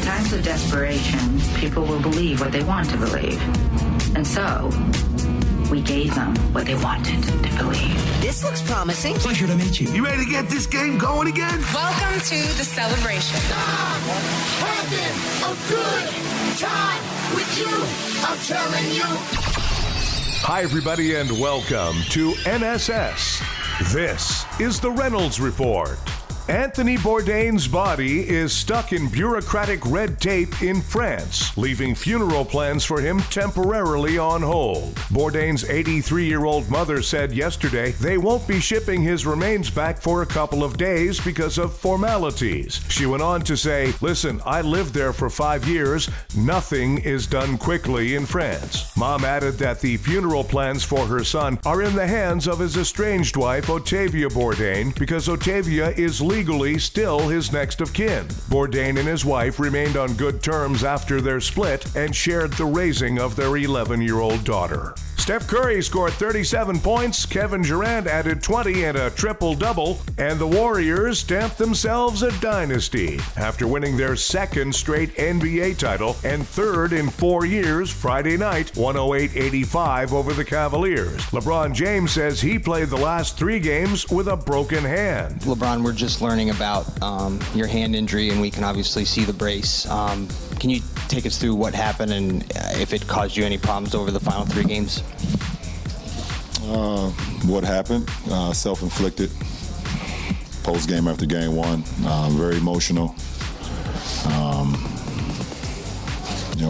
times of desperation, people will believe what they want to believe. And so, we gave them what they wanted to believe. This looks promising. Pleasure to meet you. You ready to get this game going again? Welcome to the celebration. I'm having a good time with you. I'm telling you. Hi, everybody, and welcome to NSS. This is the Reynolds Report. Anthony Bourdain's body is stuck in bureaucratic red tape in France, leaving funeral plans for him temporarily on hold. Bourdain's 83-year-old mother said yesterday they won't be shipping his remains back for a couple of days because of formalities. She went on to say, "Listen, I lived there for 5 years. Nothing is done quickly in France." Mom added that the funeral plans for her son are in the hands of his estranged wife, Otavia Bourdain, because Otavia is legally still his next of kin. Bourdain and his wife remained on good terms after their split and shared the raising of their 11-year-old daughter. Steph Curry scored 37 points, Kevin Durant added 20 and a triple-double, and the Warriors stamped themselves a dynasty after winning their second straight NBA title and third in 4 years Friday night, 108-85 over the Cavaliers. LeBron James says he played the last 3 games with a broken hand. LeBron, we're just learning about your hand injury, and we can obviously see the brace. Can you take us through what happened and if it caused you any problems over the final 3 games? What happened, self-inflicted, post-game after game 1, very emotional.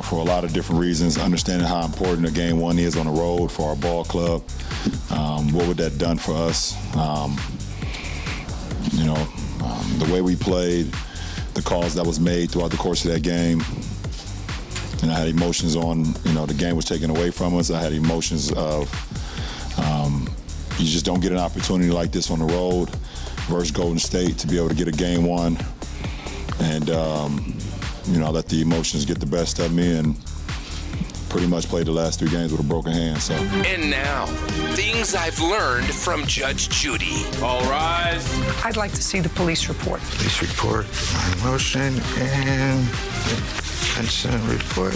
For a lot of different reasons, understanding how important a game 1 is on the road for our ball club. What would that done for us? The way we played, the calls that was made throughout the course of that game. And I had emotions on, the game was taken away from us. I had emotions of, you just don't get an opportunity like this on the road versus Golden State to be able to get a game 1. And, I let the emotions get the best of me and pretty much played the last 3 games with a broken hand. So. And now, things I've learned from Judge Judy. All rise. I'd like to see the police report. Police report, my motion, and incident report,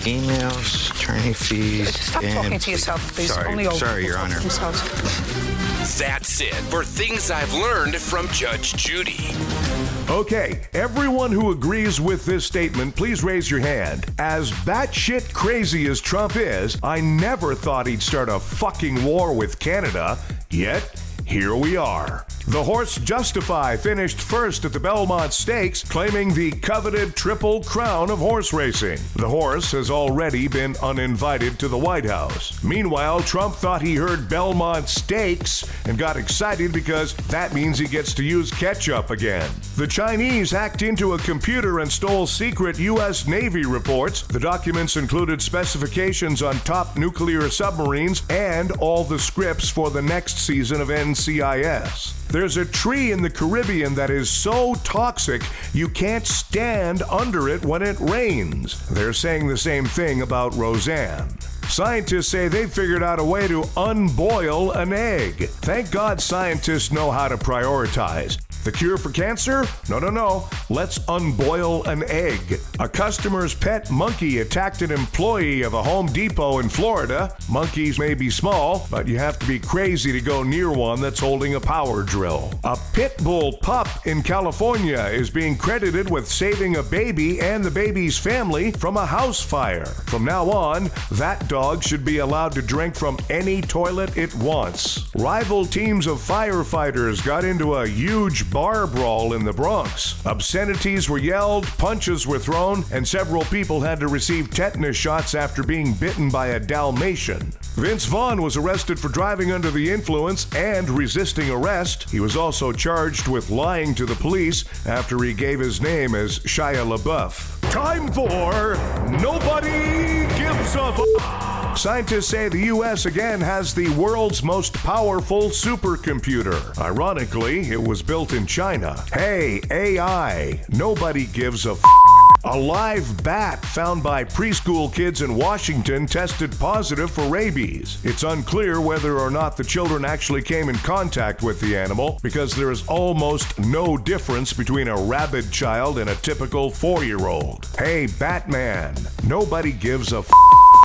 emails, attorney fees. Stop talking to yourself, please. Sorry, Your Honor. That's it for things I've learned from Judge Judy. Okay, everyone who agrees with this statement, please raise your hand. As batshit crazy as Trump is, I never thought he'd start a fucking war with Canada. Yet, here we are. The horse Justify finished first at the Belmont Stakes, claiming the coveted Triple Crown of horse racing. The horse has already been uninvited to the White House. Meanwhile, Trump thought he heard Belmont Stakes and got excited because that means he gets to use ketchup again. The Chinese hacked into a computer and stole secret U.S. Navy reports. The documents included specifications on top nuclear submarines and all the scripts for the next season of NCIS. There's a tree in the Caribbean that is so toxic you can't stand under it when it rains. They're saying the same thing about Roseanne. Scientists say they've figured out a way to unboil an egg. Thank God scientists know how to prioritize. The cure for cancer? No. Let's unboil an egg. A customer's pet monkey attacked an employee of a Home Depot in Florida. Monkeys may be small, but you have to be crazy to go near one that's holding a power drill. A pit bull pup in California is being credited with saving a baby and the baby's family from a house fire. From now on, that dog should be allowed to drink from any toilet it wants. Rival teams of firefighters got into a huge bar brawl in the Bronx. Obscenities were yelled, punches were thrown, and several people had to receive tetanus shots after being bitten by a Dalmatian. Vince Vaughn was arrested for driving under the influence and resisting arrest. He was also charged with lying to the police after he gave his name as Shia LaBeouf. Time for Nobody Gives a F***. Scientists say the U.S. again has the world's most powerful supercomputer. Ironically, it was built in China. Hey, AI, nobody gives a f***. A live bat found by preschool kids in Washington tested positive for rabies. It's unclear whether or not the children actually came in contact with the animal because there is almost no difference between a rabid child and a typical 4-year-old. Hey, Batman, nobody gives a f***.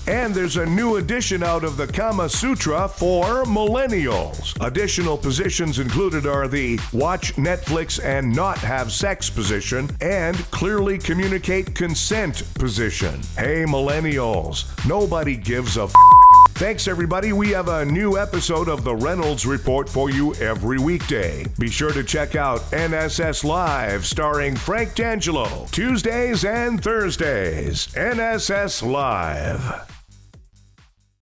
And there's a new edition out of the Kama Sutra for millennials. Additional positions included are the watch Netflix and not have sex position and clearly communicate consent position. Hey, millennials, nobody gives a f***. Thanks, everybody. We have a new episode of The Reynolds Report for you every weekday. Be sure to check out NSS Live, starring Frank D'Angelo, Tuesdays and Thursdays. NSS Live.